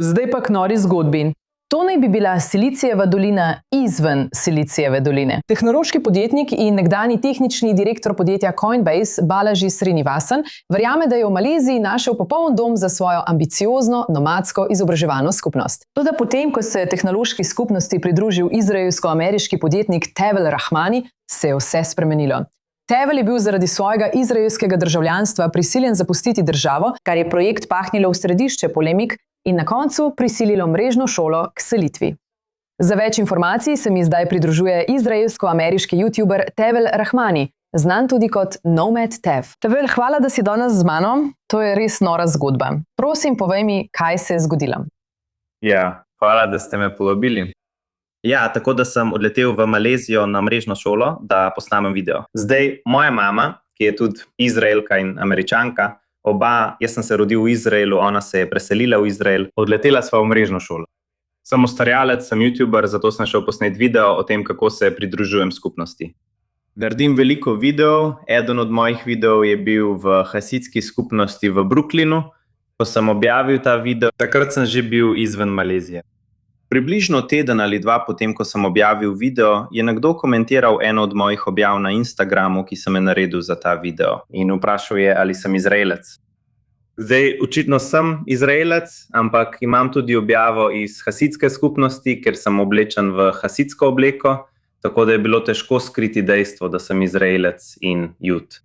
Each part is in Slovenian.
Zdaj pa k nori zgodbi. To naj bi bila Silicijeva dolina izven Silicijeve doline. Tehnološki podjetnik in nekdanji tehnični direktor podjetja Coinbase, Balaji Srinivasan, verjame, da je v Maleziji našel popoln dom za svojo ambiciozno, nomadsko izobraževalno skupnost. Toda potem, ko se je tehnološki skupnosti pridružil izraelsko-ameriški podjetnik Tevel Rahmani, se je vse spremenilo. Tevel je bil zaradi svojega izraelskega državljanstva prisiljen zapustiti državo, kar je projekt pahnilo v središče polemik in na koncu prisililo mrežno šolo k selitvi. Za več informacij se mi zdaj pridružuje izraelsko-ameriški youtuber Tevel Rahmani, znan tudi kot Nomad Tev. Tevel, hvala, da si danes z mano. To je res nora zgodba. Prosim, povej mi, kaj se je zgodilo. Ja, hvala, da ste me povabili. Ja, tako da sem odletel v Malezijo na mrežno šolo, da posnamem video. Zdaj, moja mama, ki je tudi Izraelka in Američanka, jaz sem se rodil v Izraelu, ona se je preselila v Izrael, odletela sva v mrežno šolo. Sem ustvarjalec, sem youtuber, zato sem šel posnet video o tem, kako se pridružujem skupnosti. Naredim veliko videov, eden od mojih videov je bil v hasidski skupnosti v Brooklynu. Ko sem objavil ta video, takrat sem že bil izven Malezije. Približno teden ali dva potem, ko sem objavil video, je nekdo komentiral eno od mojih objav na Instagramu, ki sem je naredil za ta video. In vprašal je, ali sem Izraelec. Zdaj, očitno sem Izraelec, ampak imam tudi objavo iz hasidske skupnosti, ker sem oblečen v hasidsko obleko, tako da je bilo težko skriti dejstvo, da sem Izraelec in Jud.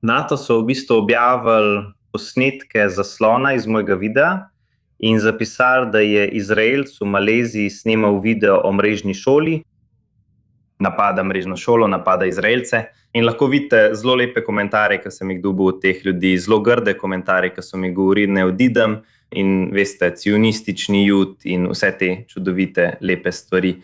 Nato so v bistvu objavili posnetke zaslona iz mojega videa, in zapisali, da je Izraelc v Maleziji snemal video o mrežni šoli, napada mrežno šolo, napada Izraelce, in lahko vidite zelo lepe komentarje, ki sem jih dobil od teh ljudi, zelo grde komentarje, ki so mi govorili, ne odidem, in veste, cionistični Jud in vse te čudovite, lepe stvari.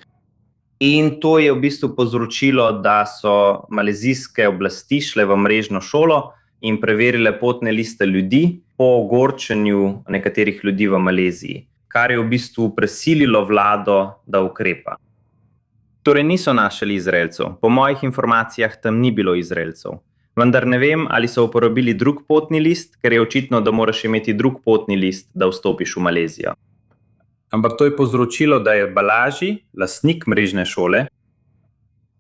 In to je v bistvu povzročilo, da so malezijske oblasti šle v mrežno šolo in preverile potne liste ljudi po ogorčenju nekaterih ljudi v Maleziji, kar je v bistvu presililo vlado, da ukrepa. Torej niso našli Izraelcev. Po mojih informacijah tam ni bilo Izraelcev. Vendar ne vem, ali so uporabili drug potni list, ker je očitno, da moraš imeti drug potni list, da vstopiš v Malezijo. Ampak to je povzročilo, da je Balaji, lastnik mrežne šole,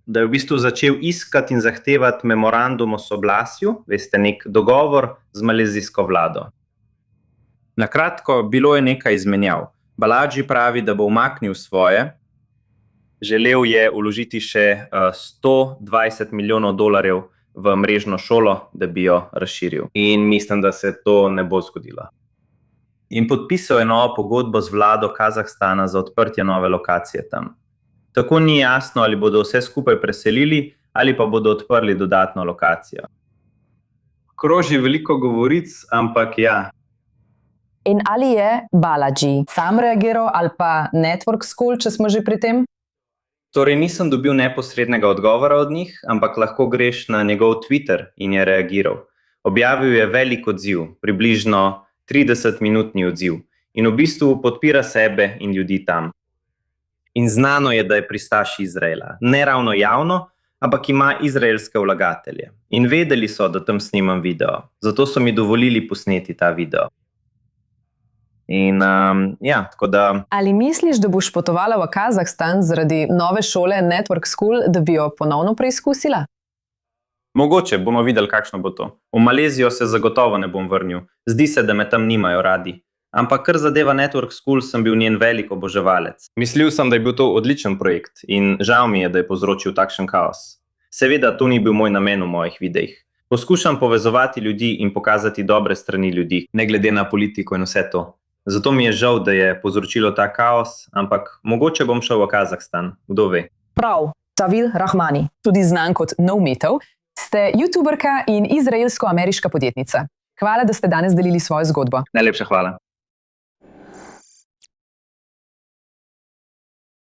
da je v bistvu začel iskati in zahtevati memorandum o soglasju, veste, nek dogovor z malezijsko vlado. Na kratko, bilo je nekaj izmenjav. Balaji pravi, da bo umaknil svoje, želel je vložiti še $120 milijonov v mrežno šolo, da bi jo razširil. In mislim, da se to ne bo zgodilo. In podpisal je novo pogodbo z vlado Kazahstana za odprtje nove lokacije tam. Tako ni jasno, ali bodo vse skupaj preselili, ali pa bodo odprli dodatno lokacijo. Kroži veliko govoric, ampak ja. In ali je Balaji sam reagiral ali pa Network School, če smo že pri tem? Torej nisem dobil neposrednega odgovora od njih, ampak lahko greš na njegov Twitter in je reagiral. Objavil je velik odziv, približno 30-minutni odziv. In v bistvu podpira sebe in ljudi tam. In znano je, da je pristaš Izraela. Ne ravno javno, ampak ima izraelske vlagatelje. In vedeli so, da tam snimam video. Zato so mi dovolili posneti ta video. In ja, tako da... Ali misliš, da boš potovala v Kazahstan zaradi nove šole Network School, da bi jo ponovno preizkusila? Mogoče, bomo videli, kakšno bo to. V Malezijo se zagotovo ne bom vrnil. Zdi se, da me tam nimajo radi. Ampak kar zadeva Network School, sem bil njen velik oboževalec. Mislil sem, da je bil to odličen projekt in žal mi je, da je povzročil takšen kaos. Seveda, to ni bil moj namen v mojih videih. Poskušam povezovati ljudi in pokazati dobre strani ljudi, ne glede na politiko in vse to. Zato mi je žal, da je povzročilo ta kaos, ampak mogoče bom šel v Kazahstan, kdo ve. Prav, Tevel Rahmani, tudi znan kot Nomad Tev, ste youtuberka in izraelsko-ameriška podjetnica. Hvala, da ste danes delili svojo zgodbo. Najlepša hvala.